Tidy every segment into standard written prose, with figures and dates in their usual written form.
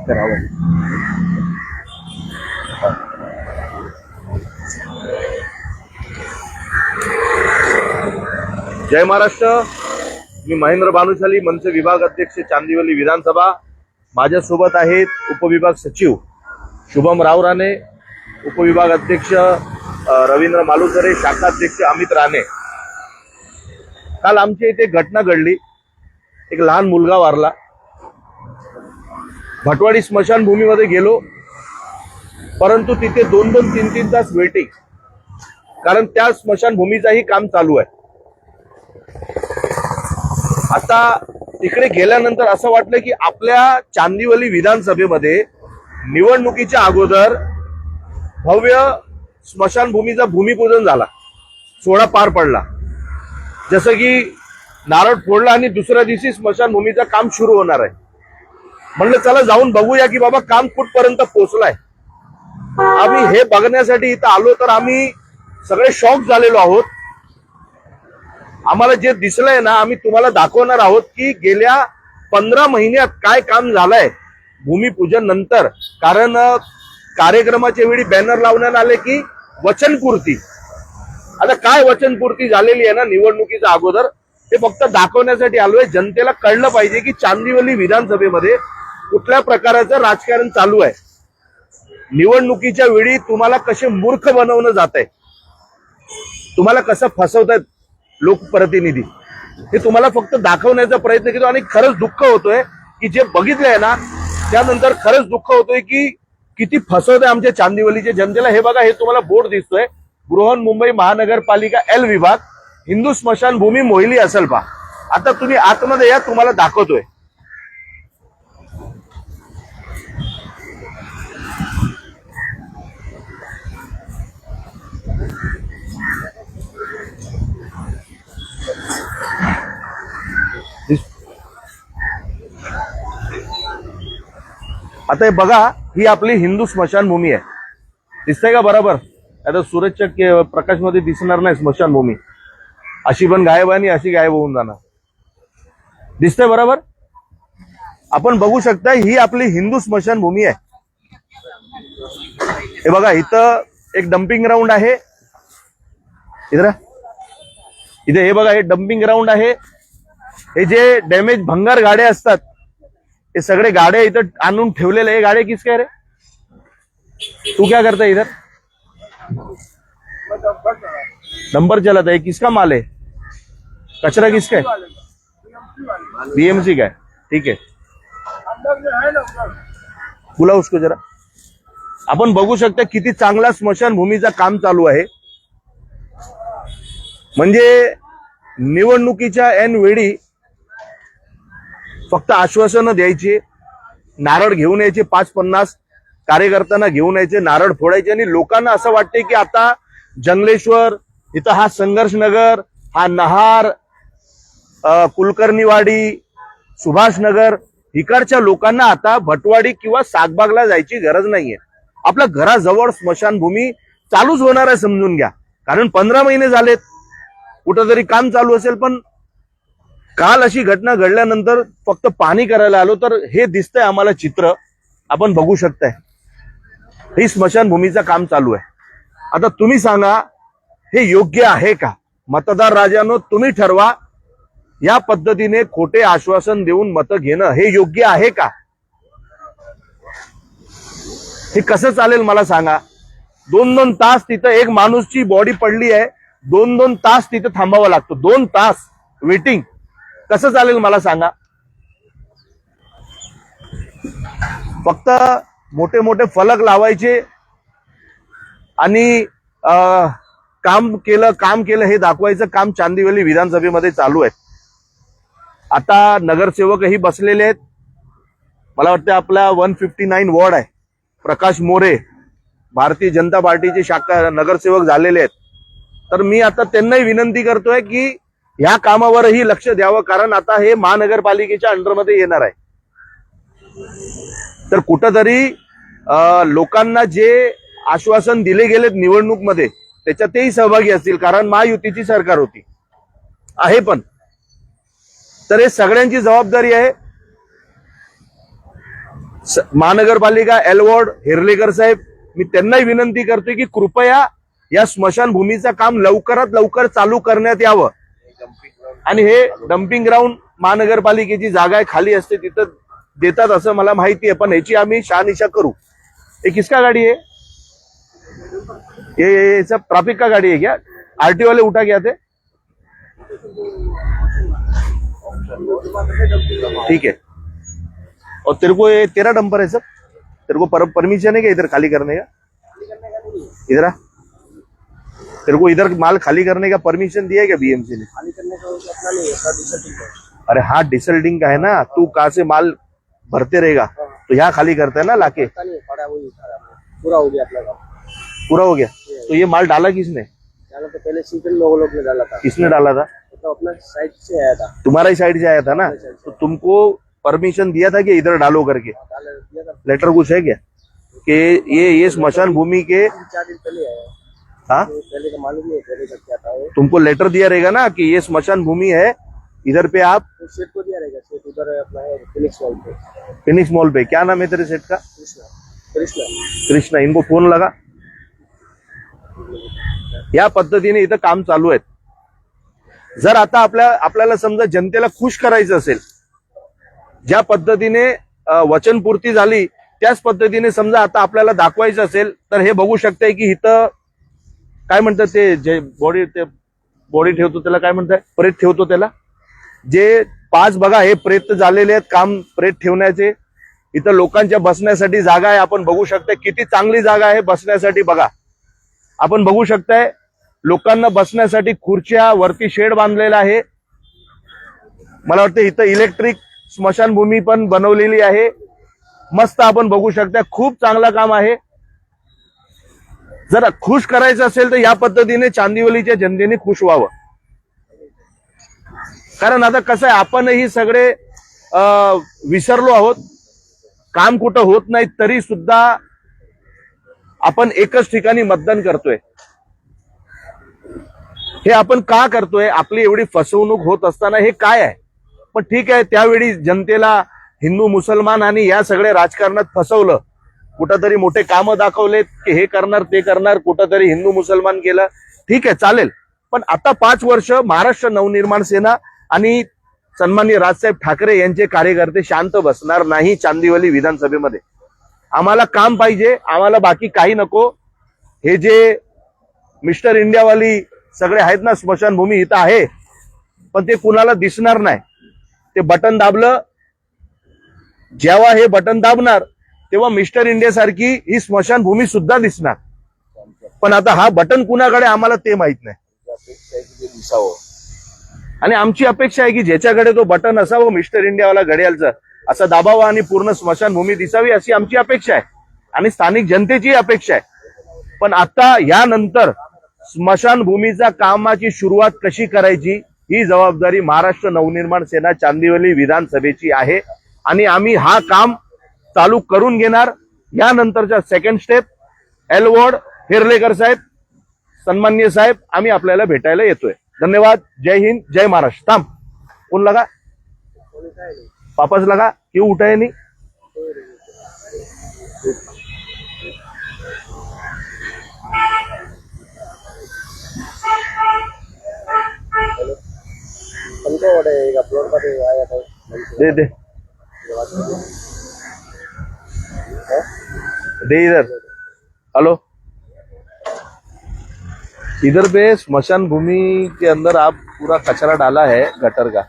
करावं. जय महाराष्ट्र. मी महेंद्र भानुशाली, मंच विभाग अध्यक्ष, चांदिवली विधानसभा. माझ्यासोबत आहेत उपविभाग सचिव शुभम रावराणे, उपविभाग अध्यक्ष रवींद्र मालुसरे, शाखा अध्यक्ष अमित राणे. काल आमच्या इथे घटना घडली. एक लहान मुलगा वारला. भटवाडी स्मशानभूमीमध्ये गेलो, परंतु तिथे 2-2, 3-3 तास वेटिंग, कारण त्या स्मशानभूमीचाही काम चालू आहे. आता तिकडे गेल्यानंतर असं वाटलं की आपल्या चांदिवली विधानसभेमध्ये निवडणुकीच्या अगोदर भव्य स्मशानभूमीचा भूमिपूजन झाला, सोहळा पार पडला. जसं की नारळ फोडला आणि दुसऱ्या दिवशी स्मशानभूमीचं काम सुरू होणार आहे. म्हणलं चला जाऊन बघूया की बाबा काम कुठपर्यंत पोहोचलाय. आम्ही हे बघण्यासाठी इथं आलो तर आम्ही सगळे शॉक झालेलो आहोत. आम्हाला जे दिसलंय ना, आम्ही तुम्हाला दाखवणार आहोत की गेल्या 15 महिन्यात काय काम झालंय भूमिपूजन नंतर. कारण कार्यक्रमाच्या वेळी बॅनर लावण्यात आले की वचनपूर्ती. आता काय वचनपूर्ती झालेली आहे ना निवडणुकीच्या अगोदर, ते फक्त दाखवण्यासाठी आलोय. जनतेला कळलं पाहिजे की चांदिवली विधानसभेमध्ये कुठल्या प्रकारचं राजकारण चालू आहे. निवडणुकीच्या वेळी तुम्हाला कसे मूर्ख बनवणं जात आहे, तुम्हाला कसं फसवतायत लोकप्रतिनिधी, हे तुम्हाला फक्त दाखवण्याचा प्रयत्न केला. आणि खरंच दुःख होतोय की जे बघितलंय ना त्यानंतर खरंच दुःख होतोय की किती फसवत आहे आमच्या चांदिवलीच्या जनतेला. हे बघा, हे तुम्हाला बोर्ड दिसतोय, बृहन्मुंबई महानगरपालिका एल विभाग, हिंदू स्मशानभूमी मोहिली असलपा. आता तुम्ही आतमध्ये या, तुम्हाला दाखवतोय. आता हे बघा, ही आपली हिंदू स्मशानभूमी आहे. दिसतंय का बरोबर? आता सूरजच्या प्रकाशमध्ये दिसणार नाही स्मशानभूमी. अशी पण गायब आहे आणि अशी गायब होऊन जाणार. दिसतंय बरोबर? आपण बघू शकता, ही आपली हिंदू स्मशानभूमी आहे. हे बघा, इथं एक डम्पिंग ग्राउंड आहे. इथे हे बघा, हे डम्पिंग ग्राउंड आहे. हे जे डॅमेज भंगार गाड्या असतात, ये सगळे गाड़े इधर आणून ठेवलेले. गाड़े किसके है रे? तू क्या करता है इधर? डंपर चलाता है. किसका माल है? कचरा किसका है? बीएमसी का है. ठीक है, बोला उसको जरा. आपण बघू शकता किती चांगला स्मशानभूमीचं काम चालू आहे. म्हणजे निवडणुकीच्या ऐन वेळी फक्त आश्वासनं द्यायची, नारळ घेऊन यायचे, 5-50 कार्यकर्त्यांना घेऊन यायचे, नारळ फोडायचे. आणि लोकांना असं वाटते की आता जंगलेश्वर, इथं हा संघर्ष नगर, हा नहार, कुलकर्णीवाडी, सुभाषनगर, इकडच्या लोकांना आता भटवाडी किंवा सागबागला जायची गरज नाहीये. आपल्या घराजवळ स्मशानभूमी चालूच होणार आहे, समजून घ्या. कारण 15 महिने झालेत, कुठंतरी काम चालू असेल. पण काल अशी घटना घडल्यानंतर फक्त पाहणी करायला आलो तर हे दिसतंय आम्हाला चित्र. आपण बघू शकताय, ही स्मशानभूमीचं काम चालू आहे. आता तुम्ही सांगा, हे योग्य आहे का? मतदार राजांनो, तुम्ही ठरवा. या पद्धतीने खोटे आश्वासन देऊन मतं घेणं हे योग्य आहे का? हे कसं चालेल मला सांगा. 2-2 तास तिथं एक माणूसची बॉडी पडली आहे, 2-2 तास तिथं थांबावं लागतं. 2 तास वेटिंग. कसं चालेल मला सांगा. फक्त मोठे मोठे फलक लावायचे आणि काम केलं हे दाखवायचं काम चांदिवली विधानसभेमध्ये चालू आहे. आता नगरसेवकही बसलेले आहेत. मला वाटतं आपला 159 वॉर्ड आहे. प्रकाश मोरे भारतीय जनता पार्टीचे शाखा नगरसेवक झालेले आहेत. तर मी आता त्यांनाही विनंती करतोय की ह्या कामावरही लक्ष द्यावं, कारण आता हे महानगरपालिकेच्या अंडरमध्ये येणार आहे. तर कुठंतरी लोकांना जे आश्वासन दिले गेलेत निवडणूकमध्ये त्याच्यात तेही सहभागी असतील, कारण महायुतीची सरकार होती आहे. पण तर हे सगळ्यांची जबाबदारी आहे. महानगरपालिका एलवॉर्ड हेर्लेकर साहेब, मी त्यांनाही विनंती करतोय की कृपया या स्मशानभूमीचं काम लवकरात लवकर चालू करण्यात यावं. आणि हे डम्पिंग ग्राउंड महानगरपालिकेची जागा आहे, खाली असते तिथं देतात असं मला माहिती आहे, पण ह्याची आम्ही शहानिशा करू. ये किसका गाड़ी है? ये सब ट्रैफिक का गाड़ी है क्या? आरटी वाले उठा के आते? ठीक है. और तेरे को ये तेरा डंपर है सर? तेरे को परमिशन है क्या इधर खाली करने का? इधर आ. तेरे को इधर माल खाली करने का परमिशन दिया है क्या बीएमसी ने? खाली करने का अपना नहीं है, सब डिसल्टिंग है। अरे हाँ, डिसल्टिंग का है ना, तू कहाँ से माल भरते रहेगा तो यहाँ खाली करता है ना लाके. पता नहीं पड़ा, वही उठा पूरा हो गया अपना काम, पूरा हो गया. तो ये माल डाला किसने? डाला तो पहले सीजन लोग ने डाला था, किसने डाला था? मतलब अपना साइड से आया था, तुम्हारा ही साइड से आया था ना, तो तुमको परमिशन दिया था कि इधर डालो करके? डाला दिया था। लेटर कुछ है क्या कि ये स्मशान भूमि के? 4 दिन पहले आया। हाँ, तो पहले का मालूम नहीं, पहले का क्या था वो, तुमको लेटर दिया रहेगा ना कि ये स्मशान भूमि है, इधर पे आप. तो सेट को दिया रहेगा, सेट उधर अपना है फिनिक्स वॉल पे, फिनिक्स मॉल पे. क्या नाम है तेरे सेट का? कृष्णा कृष्णा। कृष्णा. इनको फोन लगा. या पद्धतीने इथं काम चालू आहे. जर आता आपल्याला समजा जनतेला खुश करायचं असेल, ज्या पद्धतीने वचनपूर्ती झाली त्याच पद्धतीने समजा आता आपल्याला दाखवायचं असेल तर हे बघू शकताय की इथं काय म्हणतात ते जे बॉडी ठेवतो त्याला काय म्हणताय, प्रेत ठेवतो त्याला, जे 5 बघा हे प्रेत झालेले आहेत, काम प्रेत ठेवण्याचे. इथं लोकांच्या बसण्यासाठी जागा आहे, आपण बघू शकताय किती चांगली जागा आहे बसण्यासाठी. बघा, आपण बघू शकताय लोकांना बसण्यासाठी खुर्च्या, वरती शेड बांधलेला आहे. मला वाटतं इथं इलेक्ट्रिक स्मशानभूमी पण बनवलेली आहे. मस्त आपण बघू शकता, खूप चांगलं काम आहे. जर खुश करायचं असेल तर या पद्धतीने चांदिवलीच्या जनतेने खुश व्हावं. कारण आता कसं आहे, आपणही सगळे विसरलो आहोत, काम कुठं होत नाही तरी सुद्धा आपण एकच ठिकाणी मतदान करतोय. हे आपण का करतोय? आपली एवढी फसवणूक होत असताना हे काय आहे? पण ठीक आहे, त्यावेळी जनतेला हिंदू मुसलमान आणि या सगळ्या राजकारणात फसवलं. कुठंतरी मोठे कामं दाखवलेत की हे करणार ते करणार, कुठंतरी हिंदू मुसलमान केलं. ठीक आहे, चालेल. पण आता 5 वर्ष महाराष्ट्र नवनिर्माण सेना आणि सन्माननीय राजसाहेब ठाकरे यांचे कार्यकर्ते शांत बसणार नाही चांदिवली विधानसभेमध्ये. आम्हाला काम पाहिजे, आम्हाला बाकी काही नको. हे जे मिस्टर इंडियावाली सगळे आहेत ना, स्मशानभूमी इथं आहे, पण ते कुणाला दिसणार नाही. ते बटन दाबलं, जेव्हा हे बटन दाबणार तेव्हा मिस्टर इंडिया सारखी ही स्मशानभूमी सुद्धा दिसणार. पण आता हा बटन कुणाकडे आम्हाला ते माहित नाही. आणि आमची अपेक्षा आहे की ज्याच्याकडे तो बटन असावं मिस्टर इंडियावाला घड्याळचं, असं दाबावं आणि पूर्ण स्मशानभूमी दिसावी, अशी आमची अपेक्षा आहे आणि स्थानिक जनतेची अपेक्षा आहे. पण आता यानंतर स्मशानभूमीच्या कामाची सुरुवात कशी करायची ही जबाबदारी महाराष्ट्र नवनिर्माण सेना चांदिवली विधानसभेची आहे आणि आम्ही हा काम चालू करून घेणार. यानंतरच्या सेकंड स्टेप एलवॉर्ड हेर्लेकर साहेब, सन्माननीय साहेब, आम्ही आपल्याला भेटायला येतोय. धन्यवाद. जय हिंद, जय महाराष्ट्र. थांब, फोन लगा, वापस लगा, क्यों उठाए नहीं? हमको एक अपलोड पर आया था, दे दे दे इधर. हेलो, इधर पे स्मशान भूमि के अंदर आप पूरा कचरा डाला है गटर का.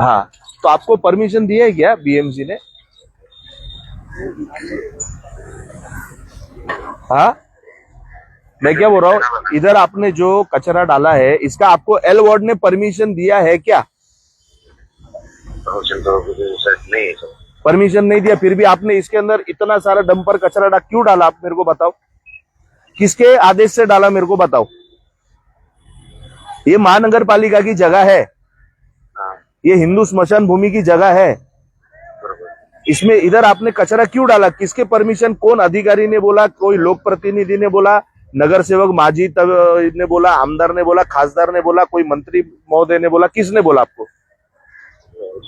हाँ, तो आपको परमिशन दी है क्या बीएमसी ने? हाँ, मैं क्या बोल रहा हूँ, इधर आपने जो कचरा डाला है इसका आपको एल वार्ड ने परमिशन दिया है क्या? नहीं, परमिशन नहीं दिया, फिर भी आपने इसके अंदर इतना सारा डंपर कचरा क्यों डाला? आप मेरे को बताओ, किसके आदेश से डाला, मेरे को बताओ. ये महानगर पालिका की जगह है, ये हिंदू स्मशान भूमि की जगह है. इसमें इधर आपने कचरा क्यों डाला? किसके परमिशन? कौन अधिकारी ने बोला? कोई लोक प्रतिनिधि ने बोला? नगर सेवक माजी ने बोला? आमदार ने बोला? खासदार ने बोला? कोई मंत्री महोदय ने बोला? किसने बोला आपको?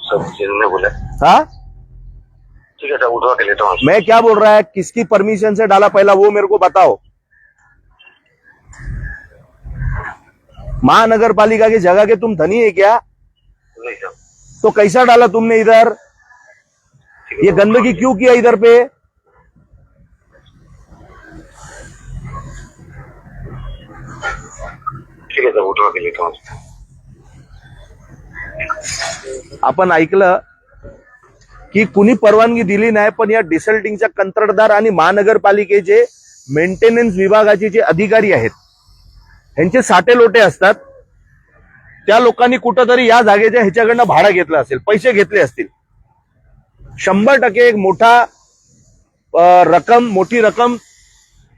सब ने बोला. हाँ, ठीक है सर, उठवा के लेता हूँ। मैं क्या बोल रहा है, किसकी परमिशन से डाला पहला वो मेरे को बताओ। महानगर पालिका की जगह के तुम धनी है क्या? नहीं सर। तो कैसा डाला तुमने इधर? ठीक है, ये गंदगी क्यों किया इधर पे? ठीक है सर, उठवा के लेता हूँ। आपण ऐकलं की कुणी परवानगी दिली नाही, पण या डिसल्टिंगच्या कंत्राटदार आणि महानगरपालिकेचे मेंटेनन्स विभागाचे जे अधिकारी आहेत यांचे साठे लोटे असतात. त्या लोकांनी कुठंतरी या जागेच्या ह्याच्याकडनं भाडं घेतलं असेल, पैसे घेतले असतील. 100% एक मोठी रक्कम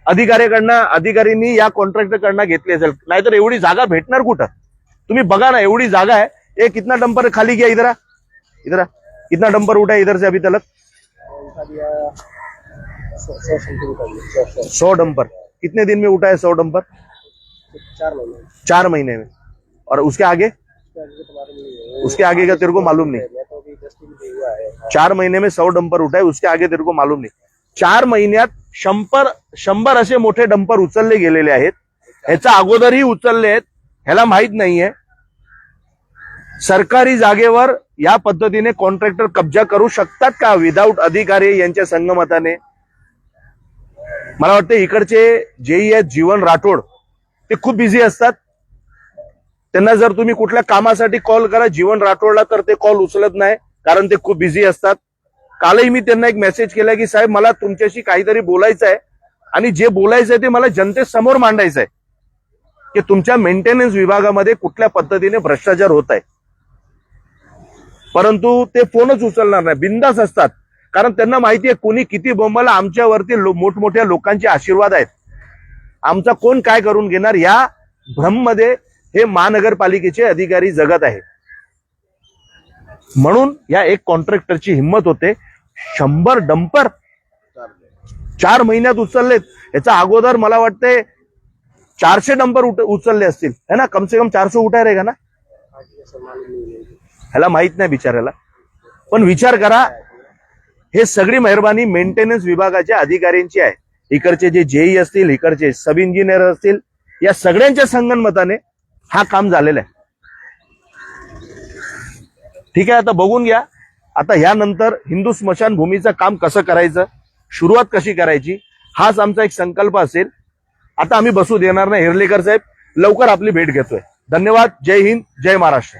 अधिकाऱ्यांनी या कॉन्ट्रॅक्टरकडनं घेतली असेल. नाहीतर एवढी जागा भेटणार कुठं? तुम्ही बघा ना, एवढी जागा है. ये कितना डंपर खाली किया इधर कितना डंपर उठा है इधर से अभी तक? उठा दिया 100 समथिंग उठा दिया 100 100 डंपर. कितने दिन में उठा है 100 डंपर? 4 महीने 4 महीने में. और उसके आगे उसके आगे का तेरे को मालूम नहीं. मैं तो अभी 10 दिन भी हुआ है. 4 महीने में 100 डंपर उठा है, उसके आगे तेरे को मालूम नहीं. 4 महिन्यात 100 असे मोठे डंपर उचलले गेलेले आहेत. ह्याचा अगोदरही उचलले आहेत, ह्याला माहित नाहीये. सरकारी जागेवर या पद्धतीने कॉन्ट्रॅक्टर कब्जा करू शकतात का विदाऊट अधिकारी यांच्या संगमताने? मला वाटतं इकडचे जेई आहेत जीवन राठोड, ते खूप बिझी असतात. त्यांना जर तुम्ही कुठल्या कामासाठी कॉल करा जीवन राठोडला, तर ते कॉल उचलत नाही, कारण ते खूप बिझी असतात. कालही मी त्यांना एक मेसेज केला की साहेब मला तुमच्याशी काहीतरी बोलायचं आहे, आणि जे बोलायचं आहे ते मला जनतेसमोर मांडायचं आहे की तुमच्या मेंटेनन्स विभागामध्ये कुठल्या पद्धतीने भ्रष्टाचार होत आहे. परंतु ते फोनच उचलणार नाही, बिंदास असतात. कारण त्यांना माहिती आहे कोणी किती बोंबाला, आमच्यावरती मोठमोठ्या लोकांचे आशीर्वाद आहेत, आमचा कोण काय करून घेणार, या भ्रममध्ये हे महानगरपालिकेचे अधिकारी जगत आहे. म्हणून या एक कॉन्ट्रॅक्टरची हिंमत होते. 100 डंपर 4 महिन्यात उचललेत. याचा अगोदर मला वाटते 400 डंपर उचलले असतील, है ना? कम से कम 400 उठाय रहेगा ना. ह्याला माहित नाही बिचाऱ्याला. पण विचार करा, हे सगळी मेहरबानी मेंटेनन्स विभागाच्या अधिकाऱ्यांची आहे. इकडचे जे जेई असतील, इकडचे सब इंजिनियर असतील, या सगळ्यांच्या संगनमताने हा काम झालेला आहे. ठीक आहे, आता बघून घ्या. आता ह्यानंतर हिंदू स्मशानभूमीचं काम कसं करायचं, सुरुवात कशी करायची, हाच आमचा एक संकल्प असेल. आता आम्ही बसू देणार नाही. हिरलेकर साहेब लवकर आपली भेट घेतोय. धन्यवाद. जय हिंद, जय महाराष्ट्र.